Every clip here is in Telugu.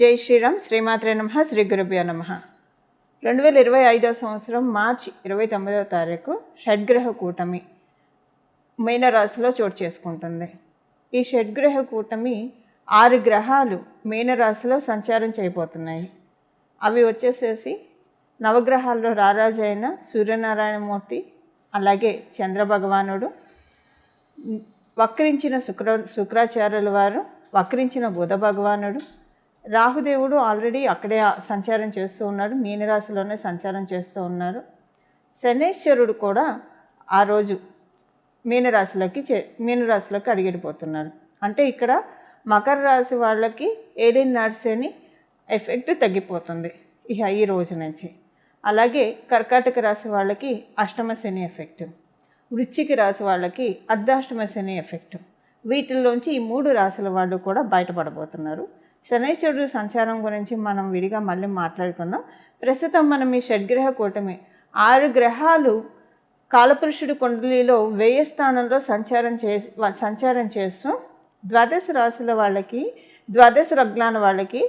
జై శ్రీరామ్. శ్రీమాత్రే నమః. శ్రీ గురుభ్యో నమః. 2025 సంవత్సరం మార్చి 29వ తారీఖు షడ్గ్రహ కూటమి మీనరాశిలో చోటు చేసుకుంటుంది. ఈ షడ్గ్రహ కూటమి 6 గ్రహాలు మీనరాశిలో సంచారం చేయబోతున్నాయి. అవి వచ్చేసేసి నవగ్రహాల్లో రారాజు అయిన సూర్యనారాయణమూర్తి, అలాగే చంద్రభగవానుడు, వక్రించిన శుక్రాచార్యుల వారు, వక్రించిన బుధ భగవానుడు, రాహుదేవుడు ఆల్రెడీ అక్కడే సంచారం చేస్తూ ఉన్నాడు, మీనరాశిలోనే సంచారం చేస్తూ ఉన్నారు. శనేశ్వరుడు కూడా ఆ రోజు మీనరాశిలోకి అడిగిపోతున్నారు. అంటే ఇక్కడ మకర రాశి వాళ్ళకి ఏలినాటి శని ఎఫెక్ట్ తగ్గిపోతుంది ఈ రోజు నుంచి. అలాగే కర్కాటక రాశి వాళ్ళకి అష్టమ శని ఎఫెక్ట్, వృశ్చిక రాశి వాళ్ళకి అర్ధాష్టమ శని ఎఫెక్ట్. వీటిల్లోంచి ఈ 3 రాశుల వాళ్ళు కూడా బయటపడబోతున్నారు. శనైశ్వరుడు సంచారం గురించి మనం విడిగా మళ్ళీ మాట్లాడుకుందాం. ప్రస్తుతం మనం ఈ షడ్గ్రహ కూటమి 6 గ్రహాలు కాలపురుషుడి కుండలిలో 1000 స్థానంలో సంచారం చేస్తూ ద్వాదశ రాశుల వాళ్ళకి, ద్వాదశ లగ్నాల వాళ్ళకి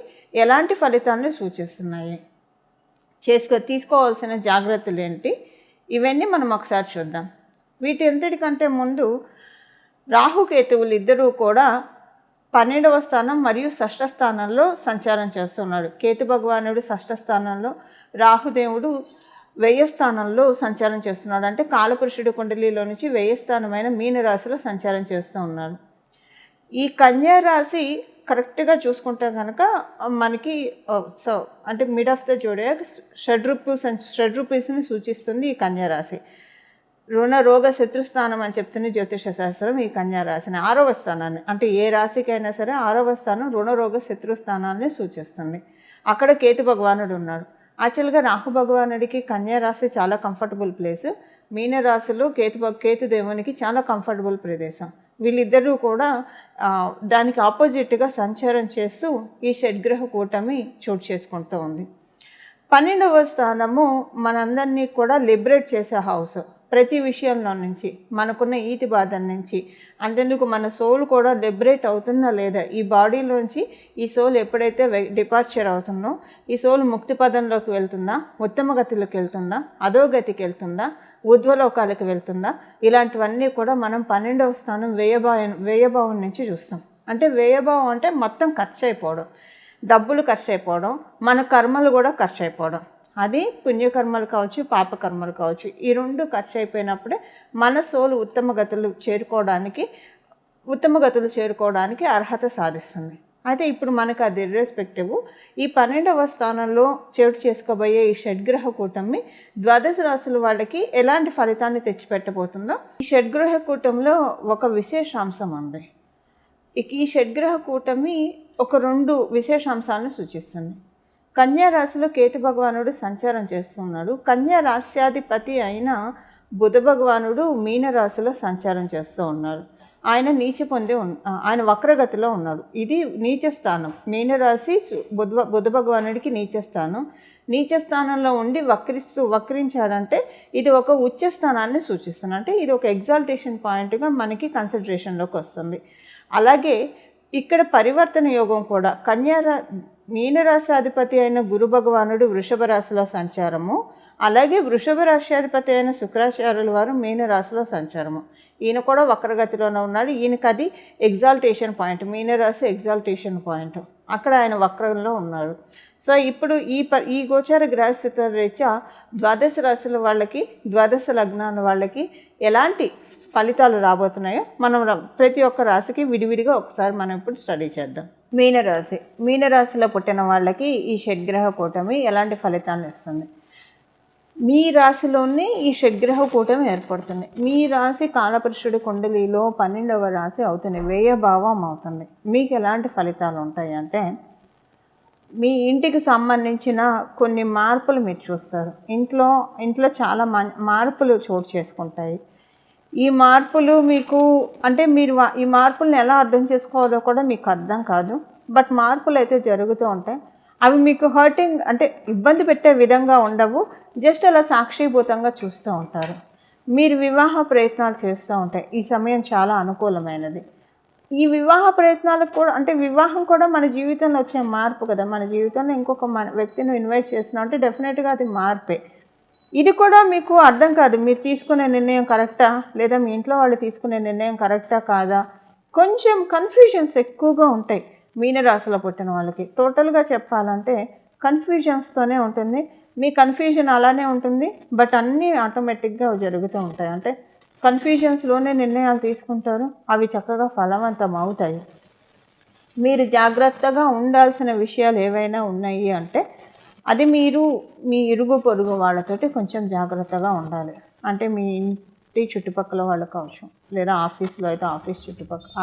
ఎలాంటి ఫలితాలను సూచిస్తున్నాయి, తీసుకోవాల్సిన జాగ్రత్తలు ఏంటి, ఇవన్నీ మనం ఒకసారి చూద్దాం. వీటి ఎంతటికంటే ముందు రాహుకేతువులు ఇద్దరూ కూడా 12వ స్థానం మరియు షష్ఠ స్థానంలో సంచారం చేస్తున్నాడు. కేతు భగవానుడు షష్ఠ స్థానంలో, రాహుదేవుడు 1000 స్థానంలో సంచారం చేస్తున్నాడు. అంటే కాలపురుషుడి కుండలిలో నుంచి 1000 స్థానమైన మీనరాశిలో సంచారం చేస్తూ ఉన్నాడు. ఈ కన్యా రాశి కరెక్ట్గా చూసుకుంటే కనుక మనకి అంటే మిడ్ ఆఫ్ ద జోడియాక్ షడ్రూపీస్ని సూచిస్తుంది ఈ కన్యా రాశి. రుణ రోగ శత్రుస్థానం అని చెప్తుంది జ్యోతిష శాస్త్రం. ఈ కన్యా రాశిని 6వ స్థానాన్ని, అంటే ఏ రాశికైనా సరే 6వ స్థానం రుణరోగ శత్రుస్థానాన్ని సూచిస్తుంది. అక్కడ కేతు భగవానుడు ఉన్నాడు. యాక్చువల్గా రాహు భగవానుడికి కన్యా రాశి చాలా కంఫర్టబుల్ ప్లేస్, మీనరాశిలో కేతు దేవునికి చాలా కంఫర్టబుల్ ప్రదేశం. వీళ్ళిద్దరూ కూడా దానికి ఆపోజిట్గా సంచారం చేస్తూ ఈ షడ్గ్రహ కూటమి చోటు చేసుకుంటూ ఉంది. 12వ స్థానము మనందరినీ కూడా లిబరేట్ చేసే హౌస్. ప్రతి విషయంలో నుంచి, మనకున్న ఈతి బాధల నుంచి, అంతెందుకు మన సోల్ కూడా లిబరేట్ అవుతుందా లేదా, ఈ బాడీలోంచి ఈ సోల్ ఎప్పుడైతే డిపార్చర్ అవుతుందో ఈ సోల్ ముక్తి పదంలోకి వెళ్తుందా, ఉత్తమ గతిలోకి వెళ్తుందా, అధోగతికి వెళ్తుందా, ఊర్ధ్వలోకాలకు వెళ్తుందా, ఇలాంటివన్నీ కూడా మనం 12వ స్థానం వ్యయభావం నుంచి చూస్తాం. అంటే వ్యయభావం అంటే మొత్తం ఖర్చు అయిపోవడం, డబ్బులు ఖర్చు అయిపోవడం, మన కర్మలు కూడా ఖర్చు అయిపోవడం. అది పుణ్యకర్మలు కావచ్చు, పాపకర్మలు కావచ్చు. ఈ 2 ఖర్చు అయిపోయినప్పుడే మన సోలు ఉత్తమ గతులు చేరుకోవడానికి అర్హత సాధిస్తుంది. అయితే ఇప్పుడు మనకు అది ఇర్రెస్పెక్టివ్ ఈ 12వ స్థానంలో చోటు చేసుకోబోయే ఈ షడ్గ్రహ కూటమి ద్వాదశ రాశుల వాళ్ళకి ఎలాంటి ఫలితాన్ని తెచ్చిపెట్టబోతుందో. ఈ షడ్గ్రహ కూటమిలో ఒక విశేషాంశం ఉంది. ఈ షడ్గ్రహ కూటమి ఒక 2 విశేషాంశాలను సూచిస్తుంది. కన్యా రాశిలో కేతు భగవానుడు సంచారం చేస్తున్నాడు. కన్యా రాశ్యాధిపతి అయిన బుధ భగవానుడు మీనరాశిలో సంచారం చేస్తూ ఉన్నారు. ఆయన వక్రగతిలో ఉన్నాడు. ఇది నీచ స్థానం. మీనరాశి బుధ భగవానుడికి నీచ స్థానం. నీచ స్థానంలో ఉండి వక్రించాడంటే ఇది ఒక ఉచ్చ స్థానాన్ని సూచిస్తుంది. అంటే ఇది ఒక ఎగ్జాల్టేషన్ పాయింట్గా మనకి కన్సిడరేషన్లోకి వస్తుంది. అలాగే ఇక్కడ పరివర్తన యోగం కూడా మీనరాశి అధిపతి అయిన గురు భగవానుడు వృషభ రాశిలో సంచారము, అలాగే వృషభ రాశ్యాధిపతి అయిన శుక్రాచార్యుల వారు మీనరాశిలో సంచారము. ఈయన కూడా వక్రగతిలోనే ఉన్నాడు. ఈయనకి అది ఎగ్జాల్టేషన్ పాయింట్, మీనరాశి ఎగ్జాల్టేషన్ పాయింట్. అక్కడ ఆయన వక్రంలో ఉన్నాడు. సో ఇప్పుడు ఈ గోచార గ్రహస్థితుల రీత్యా ద్వాదశ రాశుల వాళ్ళకి, ద్వాదశ లగ్నాల వాళ్ళకి ఎలాంటి ఫలితాలు రాబోతున్నాయో మనం ప్రతి ఒక్క రాశికి విడివిడిగా ఒకసారి మనం ఇప్పుడు స్టడీ చేద్దాం. మీనరాశిలో పుట్టిన వాళ్ళకి ఈ షడ్గ్రహ కూటమి ఎలాంటి ఫలితాలను ఇస్తుంది. మీ రాశిలోనే ఈ షడ్గ్రహ కూటమి ఏర్పడుతుంది. మీ రాశి కాలపురుషుడి కుండలిలో 12వ రాశి అవుతుంది, వ్యయభావం అవుతుంది. మీకు ఎలాంటి ఫలితాలు ఉంటాయి అంటే, మీ ఇంటికి సంబంధించిన కొన్ని మార్పులు మీరు చూస్తారు. ఇంట్లో చాలా మార్పులు చోటు చేసుకుంటాయి. ఈ మార్పులు మీకు అంటే మీరు ఈ మార్పులను ఎలా అర్థం చేసుకోవాలో కూడా మీకు అర్థం కాదు. బట్ మార్పులు అయితే జరుగుతూ ఉంటాయి. అవి మీకు హర్టింగ్ అంటే ఇబ్బంది పెట్టే విధంగా ఉండవు. జస్ట్ అలా సాక్షిభూతంగా చూస్తూ ఉంటారు. మీరు వివాహ ప్రయత్నాలు చేస్తూ ఉంటాయి. ఈ సమయం చాలా అనుకూలమైనది. ఈ వివాహ ప్రయత్నాలకు కూడా అంటే వివాహం కూడా మన జీవితంలో వచ్చే మార్పు కదా. మన జీవితంలో ఇంకొక వ్యక్తిని ఇన్వైట్ చేస్తున్నాం అంటే డెఫినెట్గా అది మార్పే. ఇది కూడా మీకు అర్థం కాదు. మీరు తీసుకునే నిర్ణయం కరెక్టా, లేదా మీ ఇంట్లో వాళ్ళు తీసుకునే నిర్ణయం కరెక్టా కాదా, కొంచెం కన్ఫ్యూజన్స్ ఎక్కువగా ఉంటాయి మీనరాశిలో పుట్టిన వాళ్ళకి. టోటల్గా చెప్పాలంటే కన్ఫ్యూజన్స్తోనే ఉంటుంది. మీ కన్ఫ్యూజన్ అలానే ఉంటుంది, బట్ అన్నీ ఆటోమేటిక్గా జరుగుతూ ఉంటాయి. అంటే కన్ఫ్యూజన్స్లోనే నిర్ణయాలు తీసుకుంటారు, అవి చక్కగా ఫలవంతం అవుతాయి. మీరు జాగ్రత్తగా ఉండాల్సిన విషయాలు ఏవైనా ఉన్నాయి అంటే అది మీరు మీ ఇరుగు పొరుగు వాళ్ళతోటి కొంచెం జాగ్రత్తగా ఉండాలి. అంటే మీ ఇంటి చుట్టుపక్కల వాళ్ళు కావచ్చు, లేదా ఆఫీస్లో అయితే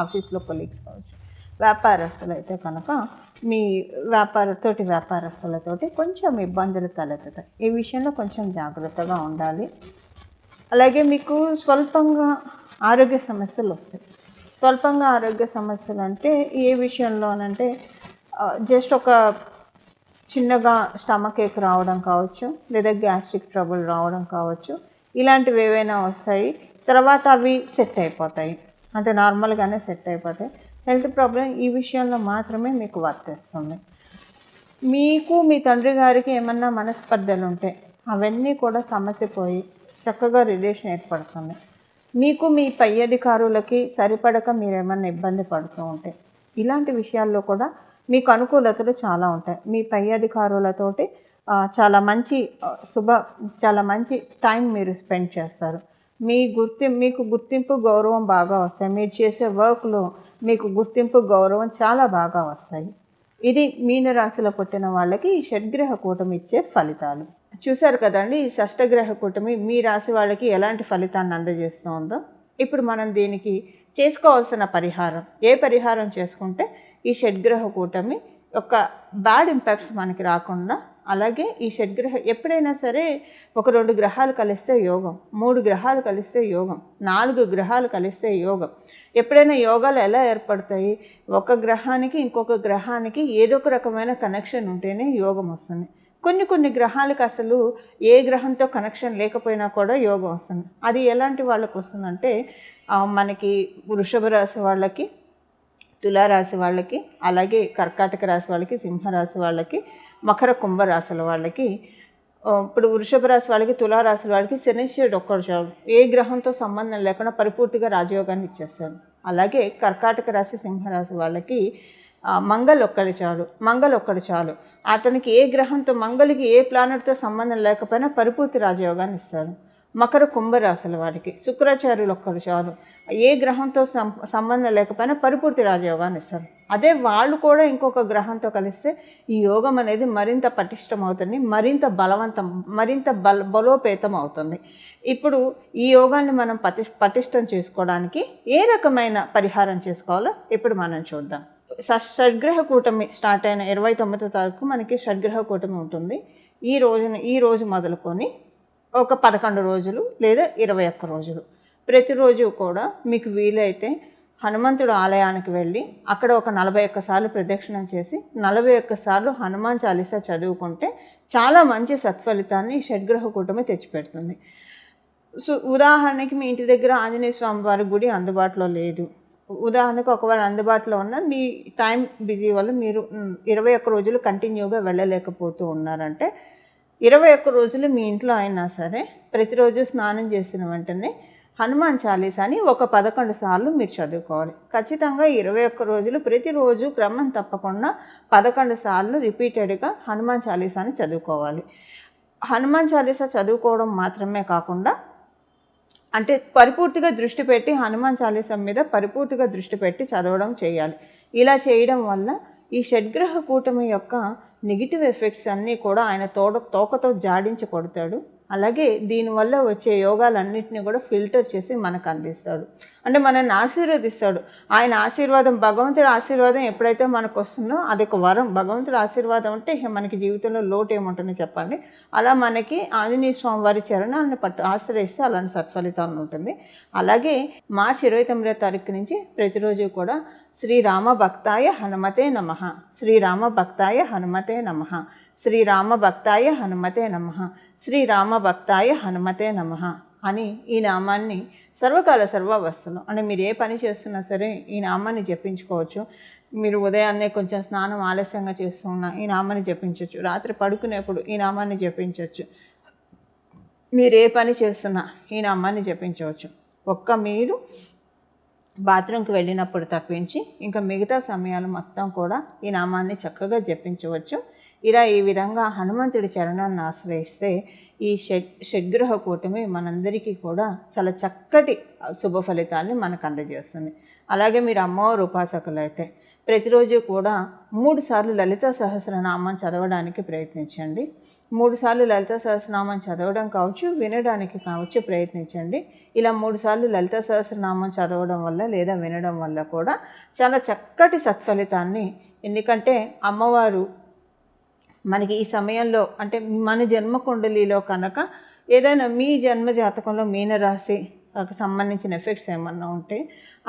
ఆఫీస్లో కొలీగ్స్ కావచ్చు, వ్యాపారస్తులు అయితే కనుక మీ వ్యాపారస్తులతోటి కొంచెం ఇబ్బందులు తలెత్తుతాయి. ఈ విషయంలో కొంచెం జాగ్రత్తగా ఉండాలి. అలాగే మీకు స్వల్పంగా ఆరోగ్య సమస్యలు వస్తాయి. స్వల్పంగా ఆరోగ్య సమస్యలు అంటే ఏ విషయంలోనంటే జస్ట్ ఒక చిన్నగా స్టమక్ ఏక్ రావడం కావచ్చు, లేదా గ్యాస్ట్రిక్ ట్రబుల్ రావడం కావచ్చు, ఇలాంటివి ఏవైనా వస్తాయి. తర్వాత అవి సెట్ అయిపోతాయి, అంటే నార్మల్గానే సెట్ అయిపోతాయి. హెల్త్ ప్రాబ్లం ఈ విషయంలో మాత్రమే మీకు వర్తిస్తుంది. మీకు మీ తండ్రి గారికి ఏమన్నా మనస్పర్ధలు ఉంటే అవన్నీ కూడా సమస్య పోయి చక్కగా రిలేషన్ ఏర్పడుతుంది. మీకు మీ పై అధికారులకి సరిపడక మీరు ఇబ్బంది పడుతూ ఉంటే ఇలాంటి విషయాల్లో కూడా మీకు అనుకూలతలు చాలా ఉంటాయి. మీ పై అధికారులతోటి చాలా మంచి టైం మీరు స్పెండ్ చేస్తారు. మీకు గుర్తింపు గౌరవం బాగా వస్తాయి. మీరు చేసే వర్క్లో మీకు గుర్తింపు గౌరవం చాలా బాగా వస్తాయి. ఇది మీనరాశిలో పుట్టిన వాళ్ళకి ఈ షడ్గ్రహ కూటమి ఇచ్చే ఫలితాలు. చూశారు కదండి, ఈ షష్టగ్రహ కూటమి మీ రాశి వాళ్ళకి ఎలాంటి ఫలితాన్ని అందజేస్తుందో. ఇప్పుడు మనం దీనికి చేసుకోవాల్సిన పరిహారం, ఏ పరిహారం చేసుకుంటే ఈ షడ్గ్రహ కూటమి యొక్క బ్యాడ్ ఇంపాక్ట్స్ మనకి రాకుండా, అలాగే ఈ ఎప్పుడైనా సరే ఒక 2 గ్రహాలు కలిస్తే యోగం, 3 గ్రహాలు కలిస్తే యోగం, 4 గ్రహాలు కలిస్తే యోగం. ఎప్పుడైనా యోగాలు ఎలా ఏర్పడతాయి? ఒక గ్రహానికి ఇంకొక గ్రహానికి ఏదో ఒక రకమైన కనెక్షన్ ఉంటేనే యోగం వస్తుంది. కొన్ని గ్రహాలకు అసలు ఏ గ్రహంతో కనెక్షన్ లేకపోయినా కూడా యోగం వస్తుంది. అది ఎలాంటి వాళ్ళకు వస్తుందంటే మనకి వృషభ రాశి వాళ్ళకి, తులారాశి వాళ్ళకి, అలాగే కర్కాటక రాశి వాళ్ళకి, సింహరాశి వాళ్ళకి, మకర కుంభరాశుల వాళ్ళకి. ఇప్పుడు వృషభ రాశి వాళ్ళకి, తులారాశి వాళ్ళకి శనిశ్వరుడు ఒక్కడు చాలు, ఏ గ్రహంతో సంబంధం లేకుండా పరిపూర్తిగా రాజయోగాన్ని ఇచ్చేస్తాడు. అలాగే కర్కాటక రాశి, సింహరాశి వాళ్ళకి మంగళ ఒక్కడు చాలు, అతనికి ఏ గ్రహంతో, మంగళకి ఏ ప్లానెట్తో సంబంధం లేకపోయినా పరిపూర్తి రాజయోగాన్ని ఇస్తాడు. మకర కుంభరాశుల వారికి శుక్రాచార్యులు ఒక్కడు చాలు, ఏ గ్రహంతో సంబంధం లేకపోయినా పరిపూర్తి రాజయోగాన్ని ఇస్తారు. అదే వాళ్ళు కూడా ఇంకొక గ్రహంతో కలిస్తే ఈ యోగం అనేది మరింత పటిష్టమవుతుంది, మరింత బలోపేతం అవుతుంది. ఇప్పుడు ఈ యోగాన్ని మనం పటిష్టం చేసుకోవడానికి ఏ రకమైన పరిహారం చేసుకోవాలో ఇప్పుడు మనం చూద్దాం. షడ్గ్రహ కూటమి స్టార్ట్ అయిన 29వ తారీఖు మనకి షడ్గ్రహ కూటమి ఉంటుంది. ఈ రోజు మొదలుకొని ఒక 11 రోజులు లేదా 21 రోజులు ప్రతిరోజు కూడా మీకు వీలైతే హనుమంతుడు ఆలయానికి వెళ్ళి అక్కడ ఒక 41 సార్లు ప్రదక్షిణం చేసి 41 సార్లు హనుమాన్ చాలీసా చదువుకుంటే చాలా మంచి సత్ఫలితాన్ని ఈ షడ్గ్రహ కూటమి తెచ్చిపెడుతుంది. ఉదాహరణకి మీ ఇంటి దగ్గర ఆంజనేయ స్వామి వారి గుడి అందుబాటులో లేదు, ఉదాహరణకు ఒకవేళ అందుబాటులో ఉన్న మీ టైం బిజీ వల్ల మీరు 21 రోజులు కంటిన్యూగా వెళ్ళలేకపోతూ ఉన్నారంటే 21 రోజులు మీ ఇంట్లో అయినా సరే ప్రతిరోజు స్నానం చేసిన వెంటనే హనుమాన్ చాలీసాని ఒక 11 సార్లు మీరు చదువుకోవాలి. ఖచ్చితంగా 21 రోజులు ప్రతిరోజు క్రమం తప్పకుండా 11 సార్లు రిపీటెడ్గా హనుమాన్ చాలీసాని చదువుకోవాలి. హనుమాన్ చాలీసా చదువుకోవడం మాత్రమే కాకుండా అంటే పరిపూర్తిగా దృష్టి పెట్టి హనుమాన్ చాలీసా మీద పరిపూర్తిగా దృష్టి పెట్టి చదవడం చేయాలి. ఇలా చేయడం వల్ల ఈ షడ్గ్రహ కూటమి యొక్క నెగిటివ్ ఎఫెక్ట్స్ అన్నీ కూడా ఆయన తోకతో జాడించి కొడతాడు. అలాగే దీనివల్ల వచ్చే యోగాలన్నింటినీ కూడా ఫిల్టర్ చేసి మనకు అందిస్తాడు, అంటే మనల్ని ఆశీర్వదిస్తాడు. ఆయన ఆశీర్వాదం, భగవంతుడి ఆశీర్వాదం ఎప్పుడైతే మనకు వస్తుందో అది ఒక వరం. భగవంతుడి ఆశీర్వాదం అంటే మనకి జీవితంలో లోటు ఏముంటుందో చెప్పండి. అలా మనకి ఆంజనేయ స్వామి వారి చరణాలను ఆశ్రయిస్తే అలాంటి సత్ఫలితాలను ఉంటుంది. అలాగే మార్చి 29వ తారీఖు నుంచి ప్రతిరోజు కూడా శ్రీరామ భక్తాయ హనుమతే నమః, శ్రీరామ భక్తాయ హనుమతే నమః, శ్రీరామ భక్తాయ హనుమతే నమః, శ్రీరామ భక్తాయ హనుమతే నమః అని ఈ నామాన్ని సర్వకాల సర్వావస్థలు అంటే మీరు ఏ పని చేస్తున్నా సరే ఈ నామాన్ని జపించుకోవచ్చు. మీరు ఉదయాన్నే కొంచెం స్నానం ఆలస్యంగా చేస్తున్నా ఈ నామాన్ని జపించవచ్చు. రాత్రి పడుకునేప్పుడు ఈ నామాన్ని జపించవచ్చు. మీరు ఏ పని చేస్తున్నా ఈ నామాన్ని జపించవచ్చు. మీరు బాత్రూమ్కి వెళ్ళినప్పుడు తప్పించి ఇంకా మిగతా సమయాలు మొత్తం కూడా ఈ నామాన్ని చక్కగా జపించవచ్చు. ఈ విధంగా హనుమంతుడి చరణాన్ని ఆశ్రయిస్తే ఈ షడ్గ్రహ కూటమి మనందరికీ కూడా చాలా చక్కటి శుభ ఫలితాన్ని మనకు అందజేస్తుంది. అలాగే మీరు అమ్మవారు ఉపాసకులు అయితే ప్రతిరోజు కూడా 3 సార్లు లలిత సహస్రనామం చదవడానికి ప్రయత్నించండి. 3 సార్లు లలిత సహస్రనామం చదవడం కావచ్చు, వినడానికి కావచ్చు ప్రయత్నించండి. ఇలా 3 సార్లు లలిత సహస్రనామం చదవడం వల్ల లేదా వినడం వల్ల కూడా చాలా చక్కటి సత్ఫలితాన్ని, ఎందుకంటే అమ్మవారు మనకి ఈ సమయంలో అంటే మన జన్మ కుండలిలో కనుక ఏదైనా మీ జన్మ జాతకంలో మీనరాశి సంబంధించిన ఎఫెక్ట్స్ ఏమన్నా ఉంటే,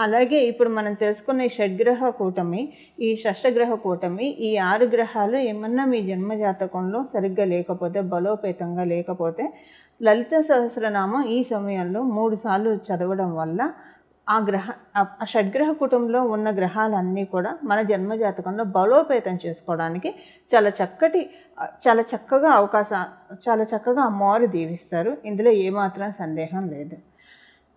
అలాగే ఇప్పుడు మనం తెలుసుకున్న ఈ షడ్గ్రహ కూటమి, ఈ షష్టగ్రహ కూటమి, ఈ 6 గ్రహాలు ఏమన్నా మీ జన్మ జాతకంలో సరిగ్గా లేకపోతే, బలోపేతంగా లేకపోతే లలిత సహస్రనామం ఈ సమయంలో 3 సార్లు చదవడం వల్ల ఆ షడ్గ్రహ కుటుంబంలో ఉన్న గ్రహాలన్నీ కూడా మన జన్మజాతకంలో బలోపేతం చేసుకోవడానికి చాలా చక్కగా అమ్మవారు దీవిస్తారు. ఇందులో ఏమాత్రం సందేహం లేదు.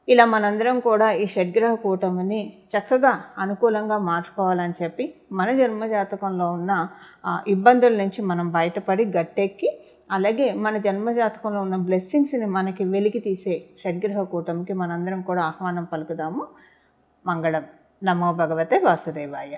ఇలా మనందరం కూడా ఈ షడ్గ్రహ కూటమిని చక్కగా అనుకూలంగా మార్చుకోవాలని చెప్పి మన జన్మజాతకంలో ఉన్న ఇబ్బందుల నుంచి మనం బయటపడి గట్టెక్కి, అలాగే మన జన్మజాతకంలో ఉన్న బ్లెస్సింగ్స్ని మనకి వెలికి తీసే షడ్గ్రహ కూటమికి మనందరం కూడా ఆహ్వానం పలుకుదాము. మంగళం. నమో భగవతే వాసుదేవాయ.